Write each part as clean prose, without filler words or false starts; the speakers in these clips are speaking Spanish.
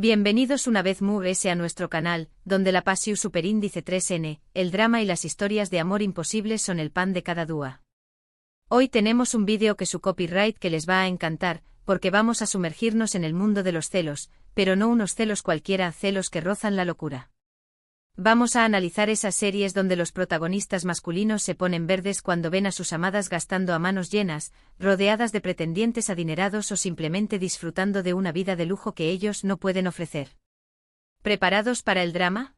Bienvenidos una vez más a nuestro canal, donde la pasión superíndice 3n, el drama y las historias de amor imposibles son el pan de cada día. Hoy tenemos un vídeo que su copyright que les va a encantar, porque vamos a sumergirnos en el mundo de los celos, pero no unos celos cualquiera, celos que rozan la locura. Vamos a analizar esas series donde los protagonistas masculinos se ponen verdes cuando ven a sus amadas gastando a manos llenas, rodeadas de pretendientes adinerados o simplemente disfrutando de una vida de lujo que ellos no pueden ofrecer. ¿Preparados para el drama?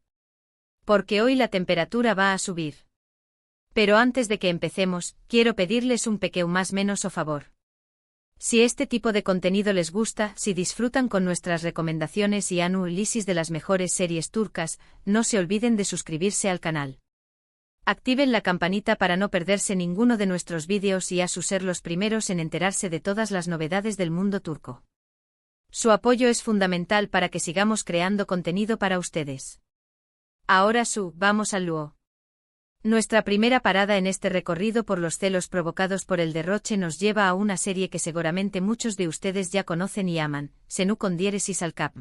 Porque hoy la temperatura va a subir. Pero antes de que empecemos, quiero pedirles un pequeño más menos o favor. Si este tipo de contenido les gusta, si disfrutan con nuestras recomendaciones y análisis de las mejores series turcas, no se olviden de suscribirse al canal. Activen la campanita para no perderse ninguno de nuestros vídeos y a ser los primeros en enterarse de todas las novedades del mundo turco. Su apoyo es fundamental para que sigamos creando contenido para ustedes. Ahora vamos al luo. Nuestra primera parada en este recorrido por los celos provocados por el derroche nos lleva a una serie que seguramente muchos de ustedes ya conocen y aman, Senu con diéresis al cap.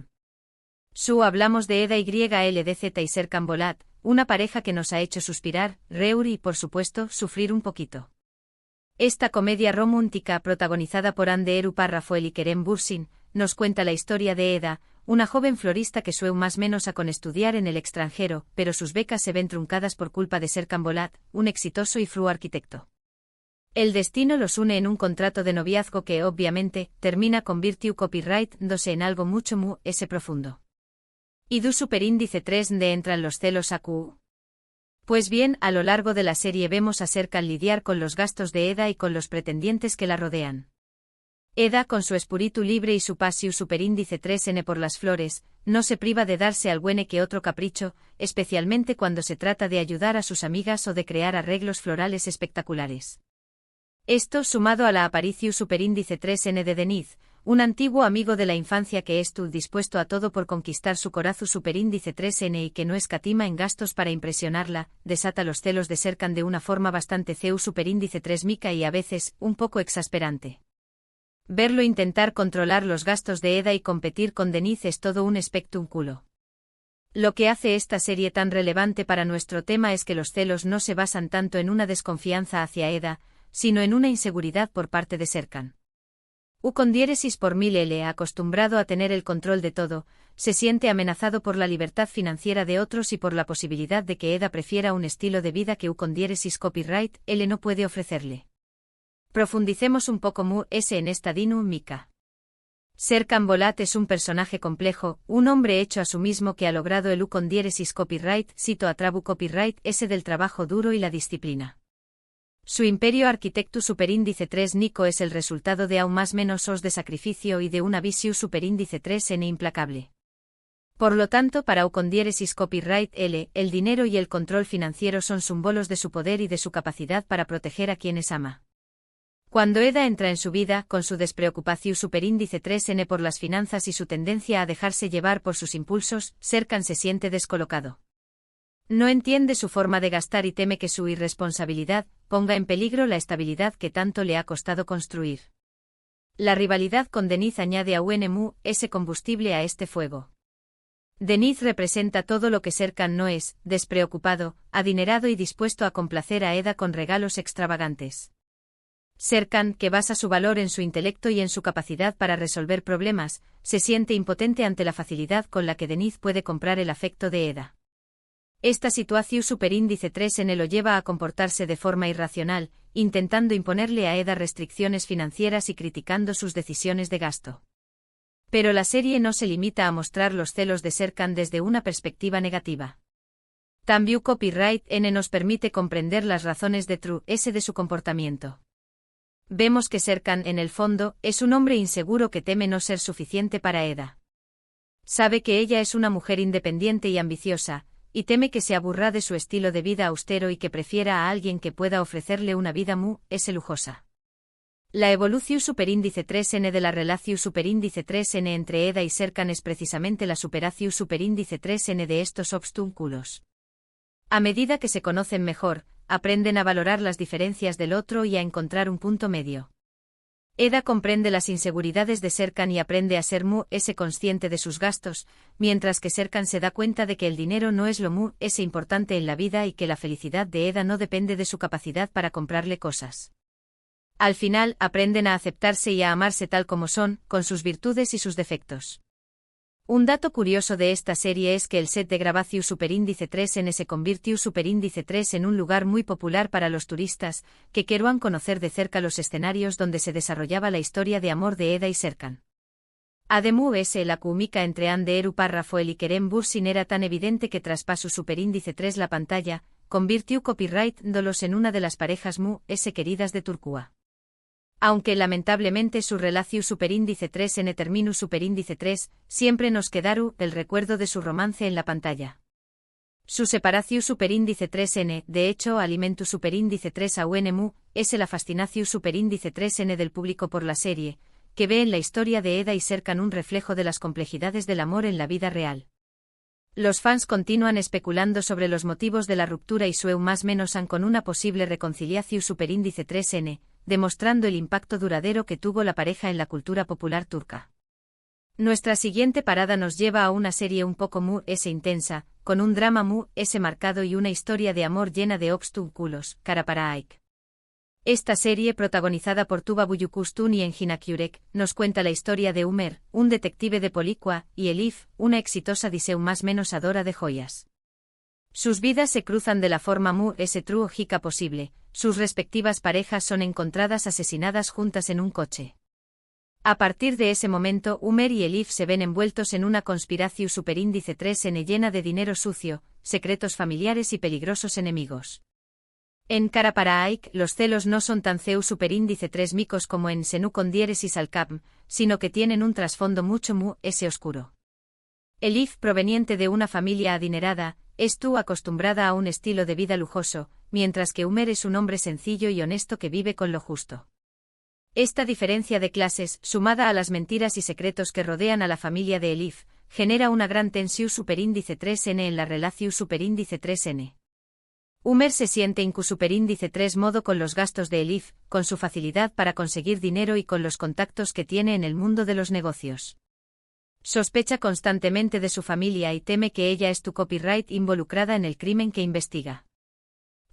Hablamos de Eda YLDZ y Serkan Bolat, una pareja que nos ha hecho suspirar, reír y por supuesto, sufrir un poquito. Esta comedia romántica protagonizada por Hande Erupar Rafael y Kerem Bürsin, nos cuenta la historia de Eda, una joven florista que sueña más menos a con estudiar en el extranjero, pero sus becas se ven truncadas por culpa de Serkan Bolat, un exitoso y fru arquitecto. El destino los une en un contrato de noviazgo que, obviamente, termina con virtue copyright dándose en algo mucho profundo. ¿Y du superíndice 3 de entran los celos a Q? Pues bien, a lo largo de la serie vemos a Serkan lidiar con los gastos de Eda y con los pretendientes que la rodean. Eda, con su espíritu libre y su pasión superíndice 3n por las flores, no se priva de darse algún que otro capricho, especialmente cuando se trata de ayudar a sus amigas o de crear arreglos florales espectaculares. Esto, sumado a la aparición superíndice 3n de Deniz, un antiguo amigo de la infancia que estuvo dispuesto a todo por conquistar su corazón superíndice 3n y que no escatima en gastos para impresionarla, desata los celos de Serkan de una forma bastante superíndice 3 mica y a veces, un poco exasperante. Verlo intentar controlar los gastos de Eda y competir con Deniz es todo un espectáculo. Lo que hace esta serie tan relevante para nuestro tema es que los celos no se basan tanto en una desconfianza hacia Eda, sino en una inseguridad por parte de Serkan. Con diéresis por 1000 acostumbrado a tener el control de todo, se siente amenazado por la libertad financiera de otros y por la posibilidad de que Eda prefiera un estilo de vida que con diéresis copyright L no puede ofrecerle. Profundicemos un poco en esta dinámica. Serkan Bolat es un personaje complejo, un hombre hecho a sí mismo que ha logrado el con diéresis copyright, cito a trabu copyright ese del trabajo duro y la disciplina. Su imperio arquitecto superíndice 3 Nico es el resultado de aún más menos os de sacrificio y de una visión superíndice 3n implacable. Por lo tanto, para con diéresis copyright L, el dinero y el control financiero son símbolos de su poder y de su capacidad para proteger a quienes ama. Cuando Eda entra en su vida, con su despreocupación superíndice 3n por las finanzas y su tendencia a dejarse llevar por sus impulsos, Serkan se siente descolocado. No entiende su forma de gastar y teme que su irresponsabilidad ponga en peligro la estabilidad que tanto le ha costado construir. La rivalidad con Deniz añade a ese combustible a este fuego. Deniz representa todo lo que Serkan no es, despreocupado, adinerado y dispuesto a complacer a Eda con regalos extravagantes. Serkan, que basa su valor en su intelecto y en su capacidad para resolver problemas, se siente impotente ante la facilidad con la que Deniz puede comprar el afecto de Eda. Esta situación superíndice 3n lo lleva a comportarse de forma irracional, intentando imponerle a Eda restricciones financieras y criticando sus decisiones de gasto. Pero la serie no se limita a mostrar los celos de Serkan desde una perspectiva negativa. También copyright N nos permite comprender las razones de de su comportamiento. Vemos que Serkan, en el fondo, es un hombre inseguro que teme no ser suficiente para Eda. Sabe que ella es una mujer independiente y ambiciosa, y teme que se aburra de su estilo de vida austero y que prefiera a alguien que pueda ofrecerle una vida lujosa. La evolución superíndice 3n de la relación superíndice 3n entre Eda y Serkan es precisamente la superación superíndice 3n de estos obstáculos. A medida que se conocen mejor, aprenden a valorar las diferencias del otro y a encontrar un punto medio. Eda comprende las inseguridades de Serkan y aprende a ser mu-s consciente de sus gastos, mientras que Serkan se da cuenta de que el dinero no es lo mu-s importante en la vida y que la felicidad de Eda no depende de su capacidad para comprarle cosas. Al final, aprenden a aceptarse y a amarse tal como son, con sus virtudes y sus defectos. Un dato curioso de esta serie es que el set de Grabacius Superíndice 3N se convirtió Superíndice 3 en un lugar muy popular para los turistas, que querían conocer de cerca los escenarios donde se desarrollaba la historia de amor de Eda y Serkan. Además, la química entre Anderu Rafael y Kerem Bürsin era tan evidente que traspasó Superíndice 3 la pantalla, convirtió copyright-dolos en una de las parejas mu-s queridas de Turquía. Aunque lamentablemente su relación Superíndice 3N terminó Superíndice 3, siempre nos quedará el recuerdo de su romance en la pantalla. Su separación Superíndice 3N, de hecho, alimentó Superíndice 3 a UNMU, es la fascinación Superíndice 3N del público por la serie, que ve en la historia de Eda y Serkan un reflejo de las complejidades del amor en la vida real. Los fans continúan especulando sobre los motivos de la ruptura y su más menos han con una posible reconciliación Superíndice 3N, demostrando el impacto duradero que tuvo la pareja en la cultura popular turca. Nuestra siguiente parada nos lleva a una serie un poco mu-s intensa, con un drama mu-s marcado y una historia de amor llena de obstáculos, Kara para Aik. Esta serie, protagonizada por Tuba Büyüküstün y Engin Akyürek, nos cuenta la historia de Umer, un detective de Policua, y Elif, una exitosa diseu más menos adora de joyas. Sus vidas se cruzan de la forma mu-s trágica posible, sus respectivas parejas son encontradas asesinadas juntas en un coche. A partir de ese momento, Umer y Elif se ven envueltos en una conspiración Superíndice 3N llena de dinero sucio, secretos familiares y peligrosos enemigos. En Kara para Aik, los celos no son tan ceu Superíndice 3 micos como en Senu con diéresis al cap, sino que tienen un trasfondo mucho mu-s oscuro. Elif, proveniente de una familia adinerada, estuvo acostumbrada a un estilo de vida lujoso, mientras que Umer es un hombre sencillo y honesto que vive con lo justo. Esta diferencia de clases, sumada a las mentiras y secretos que rodean a la familia de Elif, genera una gran tensión Superíndice 3N en la relación Superíndice 3N. Umer se siente incu Superíndice 3 modo con los gastos de Elif, con su facilidad para conseguir dinero y con los contactos que tiene en el mundo de los negocios. Sospecha constantemente de su familia y teme que ella es tu copyright involucrada en el crimen que investiga.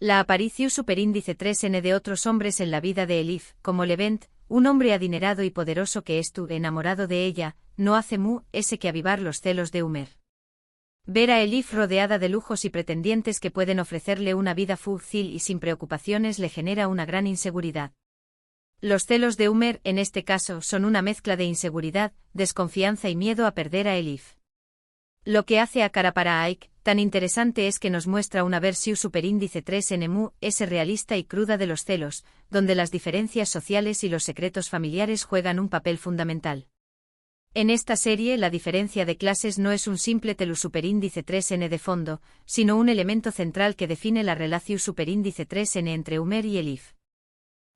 La aparición Superíndice 3N de otros hombres en la vida de Elif, como Levent, un hombre adinerado y poderoso que estuvo enamorado de ella, no hace mu-s que avivar los celos de Umer. Ver a Elif rodeada de lujos y pretendientes que pueden ofrecerle una vida fácil y sin preocupaciones le genera una gran inseguridad. Los celos de Umer, en este caso, son una mezcla de inseguridad, desconfianza y miedo a perder a Elif. Lo que hace a Kara para Aik tan interesante es que nos muestra una versión Superíndice 3N mu-s realista y cruda de los celos, donde las diferencias sociales y los secretos familiares juegan un papel fundamental. En esta serie la diferencia de clases no es un simple telu Superíndice 3N de fondo, sino un elemento central que define la relación Superíndice 3N entre Umer y Elif.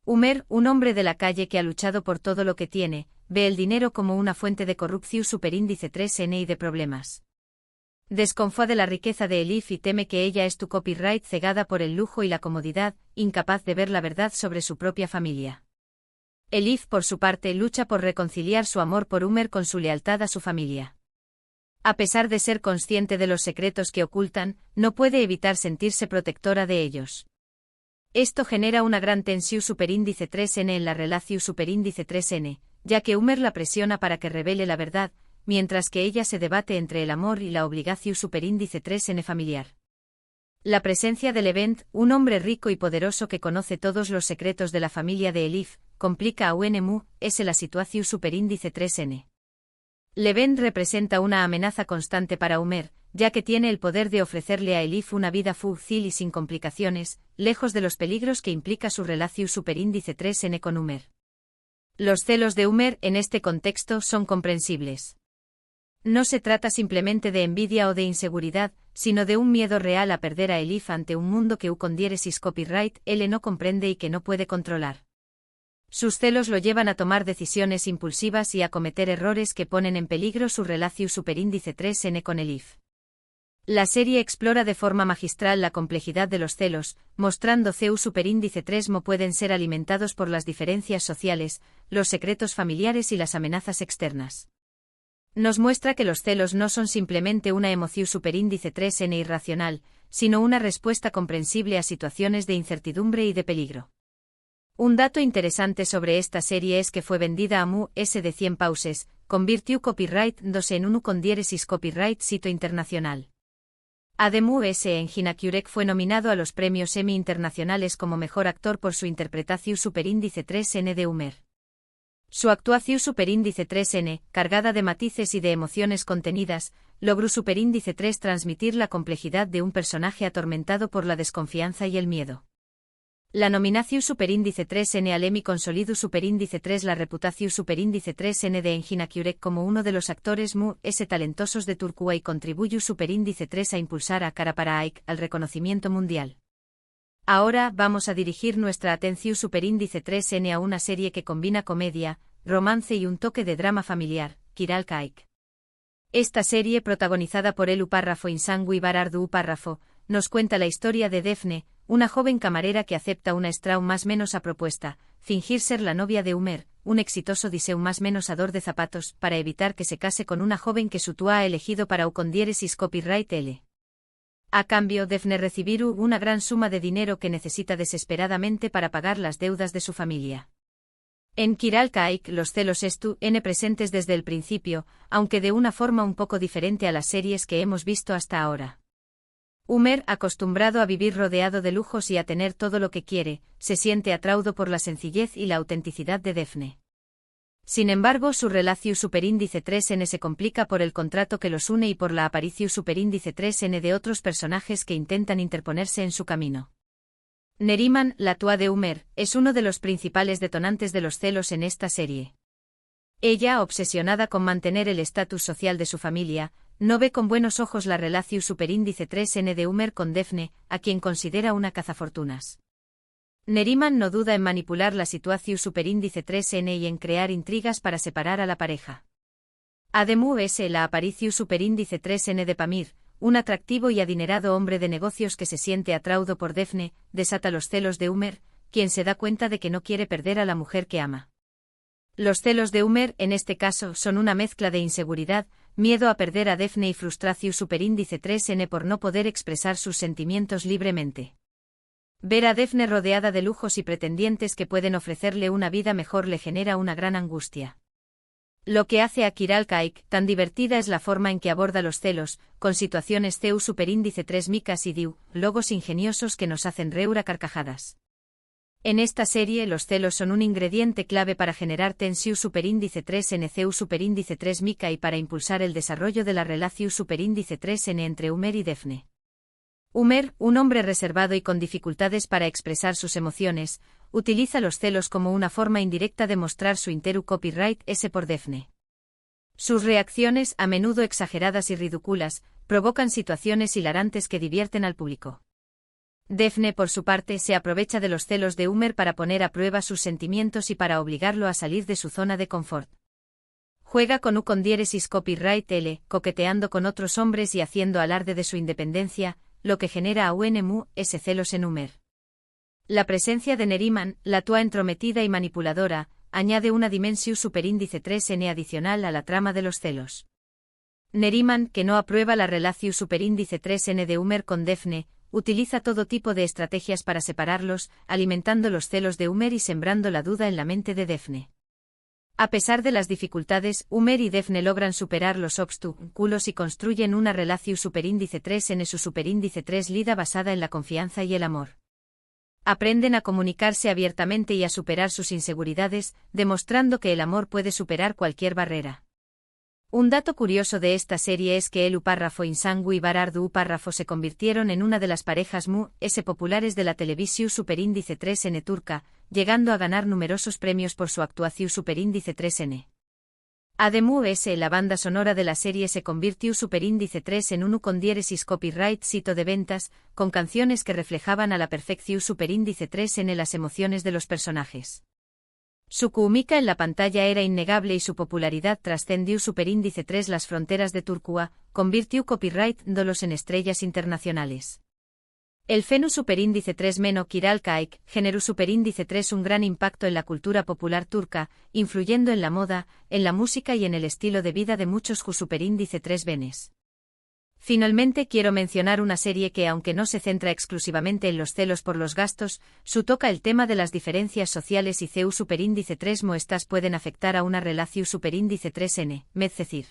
Umer, un hombre de la calle que ha luchado por todo lo que tiene, ve el dinero como una fuente de corrupción Superíndice 3N y de problemas. Desconfía de la riqueza de Elif y teme que ella es tu copyright cegada por el lujo y la comodidad, incapaz de ver la verdad sobre su propia familia. Elif, por su parte, lucha por reconciliar su amor por Umer con su lealtad a su familia. A pesar de ser consciente de los secretos que ocultan, no puede evitar sentirse protectora de ellos. Esto genera una gran tensión Superíndice 3N en la relación Superíndice 3N, ya que Umer la presiona para que revele la verdad, mientras que ella se debate entre el amor y la obligación Superíndice 3N familiar. La presencia de Levent, un hombre rico y poderoso que conoce todos los secretos de la familia de Elif, complica a UNMU-s la situación Superíndice 3N. Levent representa una amenaza constante para Umer, ya que tiene el poder de ofrecerle a Elif una vida fácil y sin complicaciones, lejos de los peligros que implica su relación Superíndice 3N con Umer. Los celos de Umer en este contexto son comprensibles. No se trata simplemente de envidia o de inseguridad, sino de un miedo real a perder a Elif ante un mundo que con diéresis copyright él no comprende y que no puede controlar. Sus celos lo llevan a tomar decisiones impulsivas y a cometer errores que ponen en peligro su relación Superíndice 3N con Elif. La serie explora de forma magistral la complejidad de los celos, mostrando CEU superíndice 3 mo pueden ser alimentados por las diferencias sociales, los secretos familiares y las amenazas externas. Nos muestra que los celos no son simplemente una emoción superíndice 3N irracional, sino una respuesta comprensible a situaciones de incertidumbre y de peligro. Un dato interesante sobre esta serie es que fue vendida a Mu S de 100 pauses, convirtió copyright 2 en 1 con diéresis copyright sito internacional. Ademu S. en Hinakurek fue nominado a los premios Emmy internacionales como mejor actor por su interpretación superíndice 3N de Umer. Su actuación superíndice 3N, cargada de matices y de emociones contenidas, logró superíndice 3 transmitir la complejidad de un personaje atormentado por la desconfianza y el miedo. La nominación superíndice 3N al Emmy consolidó superíndice 3 la reputación superíndice 3N de Engin Akurek como uno de los actores Mu S talentosos de Turquía y contribuyó superíndice 3 a impulsar a Kara para Ike al reconocimiento mundial. Ahora vamos a dirigir nuestra atención superíndice 3N a una serie que combina comedia, romance y un toque de drama familiar, Kiral Kaik. Esta serie, protagonizada por Elu Párrafo Insangu y Barardu Párrafo, nos cuenta la historia de Defne, una joven camarera que acepta una Straum más menos a propuesta, fingir ser la novia de Umer, un exitoso diseu más menos ador de zapatos, para evitar que se case con una joven que su tua ha elegido para u con diéresis copyright L. A cambio, Defne recibirá una gran suma de dinero que necesita desesperadamente para pagar las deudas de su familia. En Kiral Kaik los celos están presentes desde el principio, aunque de una forma un poco diferente a las series que hemos visto hasta ahora. Umer, acostumbrado a vivir rodeado de lujos y a tener todo lo que quiere, se siente atraído por la sencillez y la autenticidad de Defne. Sin embargo, su relación superíndice 3N se complica por el contrato que los une y por la aparición superíndice 3N de otros personajes que intentan interponerse en su camino. Neriman, la tua de Umer, es uno de los principales detonantes de los celos en esta serie. Ella, obsesionada con mantener el estatus social de su familia, no ve con buenos ojos la relación superíndice 3N de Umer con Defne, a quien considera una cazafortunas. Neriman no duda en manipular la situación superíndice 3N y en crear intrigas para separar a la pareja. Ademu S. la aparición superíndice 3N de Pamir, un atractivo y adinerado hombre de negocios que se siente atraído por Defne, desata los celos de Umer, quien se da cuenta de que no quiere perder a la mujer que ama. Los celos de Umer, en este caso, son una mezcla de inseguridad, miedo a perder a Defne y frustración superíndice 3N por no poder expresar sus sentimientos libremente. Ver a Defne rodeada de lujos y pretendientes que pueden ofrecerle una vida mejor le genera una gran angustia. Lo que hace a Kiral Kaik tan divertida es la forma en que aborda los celos, con situaciones CEU superíndice 3 micas y diu, logos ingeniosos que nos hacen reír a carcajadas. En esta serie los celos son un ingrediente clave para generar tensión superíndice 3N CEU superíndice 3 mica y para impulsar el desarrollo de la relación superíndice 3N entre Umer y Defne. Umer, un hombre reservado y con dificultades para expresar sus emociones, utiliza los celos como una forma indirecta de mostrar su interu copyright S por Defne. Sus reacciones, a menudo exageradas y ridículas, provocan situaciones hilarantes que divierten al público. Defne, por su parte, se aprovecha de los celos de Umer para poner a prueba sus sentimientos y para obligarlo a salir de su zona de confort. Juega con u con diéresis copyright L, coqueteando con otros hombres y haciendo alarde de su independencia, lo que genera a UNMU S celos en Umer. La presencia de Neriman, la tua entrometida y manipuladora, añade una dimensión superíndice 3N adicional a la trama de los celos. Neriman, que no aprueba la relación superíndice 3N de Umer con Defne, utiliza todo tipo de estrategias para separarlos, alimentando los celos de Umer y sembrando la duda en la mente de Defne. A pesar de las dificultades, Umer y Defne logran superar los obstáculos y construyen una relación superíndice 3N su superíndice 3 lida basada en la confianza y el amor. Aprenden a comunicarse abiertamente y a superar sus inseguridades, demostrando que el amor puede superar cualquier barrera. Un dato curioso de esta serie es que Elu Párrafo Insangu y Barardu Párrafo se convirtieron en una de las parejas Mu S populares de la televisión superíndice 3N turca, llegando a ganar numerosos premios por su actuación superíndice 3N. Ademu S. la banda sonora de la serie se convirtió superíndice 3 en uno con diéresis copyright sito de ventas, con canciones que reflejaban a la perfección superíndice 3N las emociones de los personajes. Su química en la pantalla era innegable y su popularidad trascendió superíndice 3 las fronteras de Turquía, convirtió copyright-dolos en estrellas internacionales. El fenómeno superíndice 3 meno Kiral Kaik generó superíndice 3 un gran impacto en la cultura popular turca, influyendo en la moda, en la música y en el estilo de vida de muchos superíndice 3 benes. Finalmente quiero mencionar una serie que aunque no se centra exclusivamente en los celos por los gastos, su toca el tema de las diferencias sociales y CEU superíndice 3 estas pueden afectar a una relación superíndice 3N, Medcezir.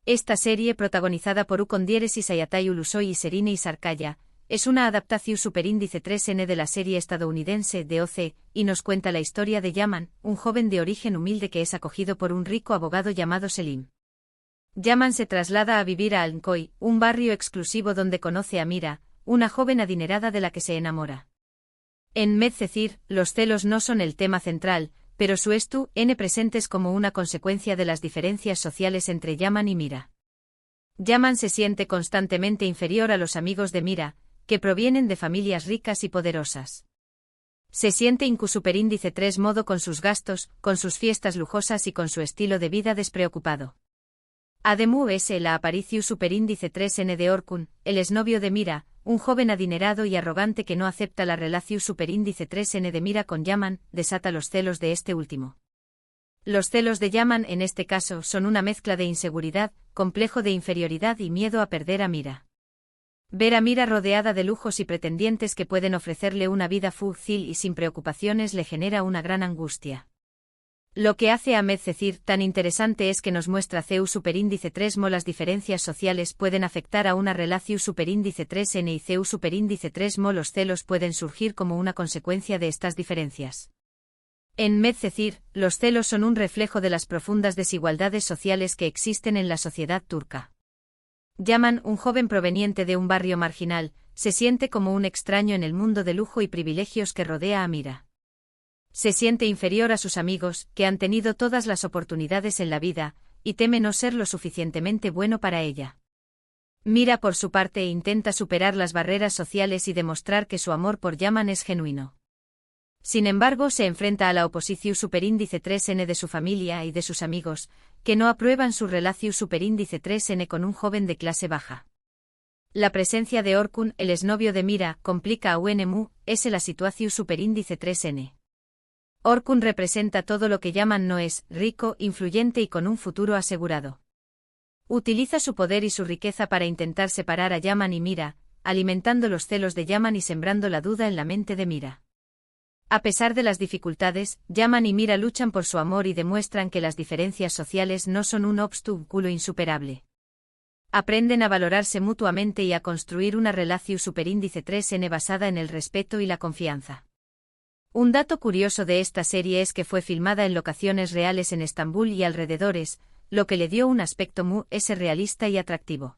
Esta serie protagonizada por Ukon Diéresis Ayatay Ulusoy y Serine Isarkaya, es una adaptación superíndice 3N de la serie estadounidense de OC, y nos cuenta la historia de Yaman, un joven de origen humilde que es acogido por un rico abogado llamado Selim. Yaman se traslada a vivir a Alnkoy, un barrio exclusivo donde conoce a Mira, una joven adinerada de la que se enamora. En Medcezir, los celos no son el tema central, pero su n presentes como una consecuencia de las diferencias sociales entre Yaman y Mira. Yaman se siente constantemente inferior a los amigos de Mira, que provienen de familias ricas y poderosas. Se siente superíndice 3 modo con sus gastos, con sus fiestas lujosas y con su estilo de vida despreocupado. Además es la aparición superíndice 3N de Orkun, el exnovio de Mira, un joven adinerado y arrogante que no acepta la relación superíndice 3N de Mira con Yaman, desata los celos de este último. Los celos de Yaman en este caso son una mezcla de inseguridad, complejo de inferioridad y miedo a perder a Mira. Ver a Mira rodeada de lujos y pretendientes que pueden ofrecerle una vida fácil y sin preocupaciones le genera una gran angustia. Lo que hace a Medcezir tan interesante es que nos muestra CEU superíndice 3 las diferencias sociales pueden afectar a una relación superíndice 3N y CEU superíndice 3 los celos pueden surgir como una consecuencia de estas diferencias. En Medcezir, los celos son un reflejo de las profundas desigualdades sociales que existen en la sociedad turca. Yaman, un joven proveniente de un barrio marginal, se siente como un extraño en el mundo de lujo y privilegios que rodea a Mira. Se siente inferior a sus amigos, que han tenido todas las oportunidades en la vida, y teme no ser lo suficientemente bueno para ella. Mira por su parte intenta superar las barreras sociales y demostrar que su amor por Yaman es genuino. Sin embargo, se enfrenta a la oposición superíndice 3N de su familia y de sus amigos, que no aprueban su relación superíndice 3N con un joven de clase baja. La presencia de Orkun, el exnovio de Mira, complica a UNMU, es la situación superíndice 3N. Orkun representa todo lo que Yaman no es, rico, influyente y con un futuro asegurado. Utiliza su poder y su riqueza para intentar separar a Yaman y Mira, alimentando los celos de Yaman y sembrando la duda en la mente de Mira. A pesar de las dificultades, Yaman y Mira luchan por su amor y demuestran que las diferencias sociales no son un obstáculo insuperable. Aprenden a valorarse mutuamente y a construir una relación superíndice 3N basada en el respeto y la confianza. Un dato curioso de esta serie es que fue filmada en locaciones reales en Estambul y alrededores, lo que le dio un aspecto realista y atractivo.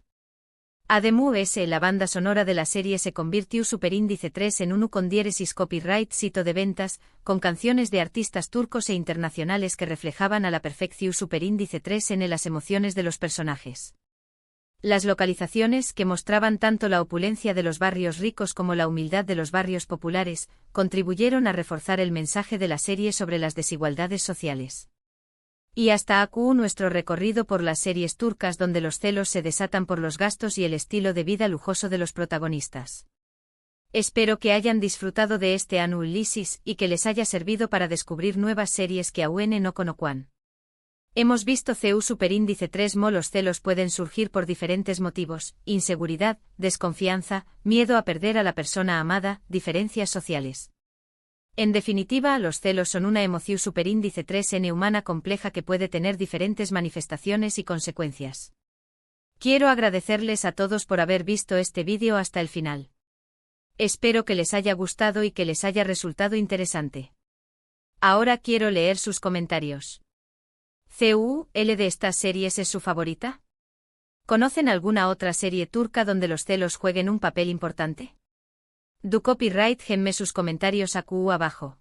Además, la banda sonora de la serie se convirtió superíndice 3 en uno con diéresis copyright sito de ventas, con canciones de artistas turcos e internacionales que reflejaban a la perfección superíndice 3 en las emociones de los personajes. Las localizaciones, que mostraban tanto la opulencia de los barrios ricos como la humildad de los barrios populares, contribuyeron a reforzar el mensaje de la serie sobre las desigualdades sociales. Y hasta aquí nuestro recorrido por las series turcas donde los celos se desatan por los gastos y el estilo de vida lujoso de los protagonistas. Espero que hayan disfrutado de este análisis y que les haya servido para descubrir nuevas series que aún no conozcan. Hemos visto CEU superíndice 3 los celos pueden surgir por diferentes motivos: inseguridad, desconfianza, miedo a perder a la persona amada, diferencias sociales. En definitiva, los celos son una emoción superíndice 3N humana compleja que puede tener diferentes manifestaciones y consecuencias. Quiero agradecerles a todos por haber visto este vídeo hasta el final. Espero que les haya gustado y que les haya resultado interesante. Ahora quiero leer sus comentarios. ¿CUL de estas series es su favorita? ¿Conocen alguna otra serie turca donde los celos jueguen un papel importante? Do copyright genme sus comentarios abajo.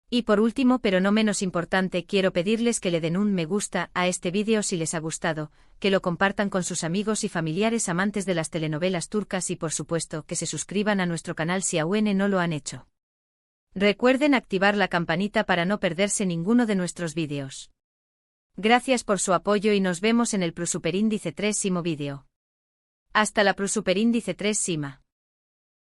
Y por último pero no menos importante, quiero pedirles que le den un me gusta a este vídeo si les ha gustado, que lo compartan con sus amigos y familiares amantes de las telenovelas turcas y por supuesto que se suscriban a nuestro canal si aún no lo han hecho. Recuerden activar la campanita para no perderse ninguno de nuestros vídeos. Gracias por su apoyo y nos vemos en el Plusuperindice 3 vídeo. Hasta la Plusuperindice 3.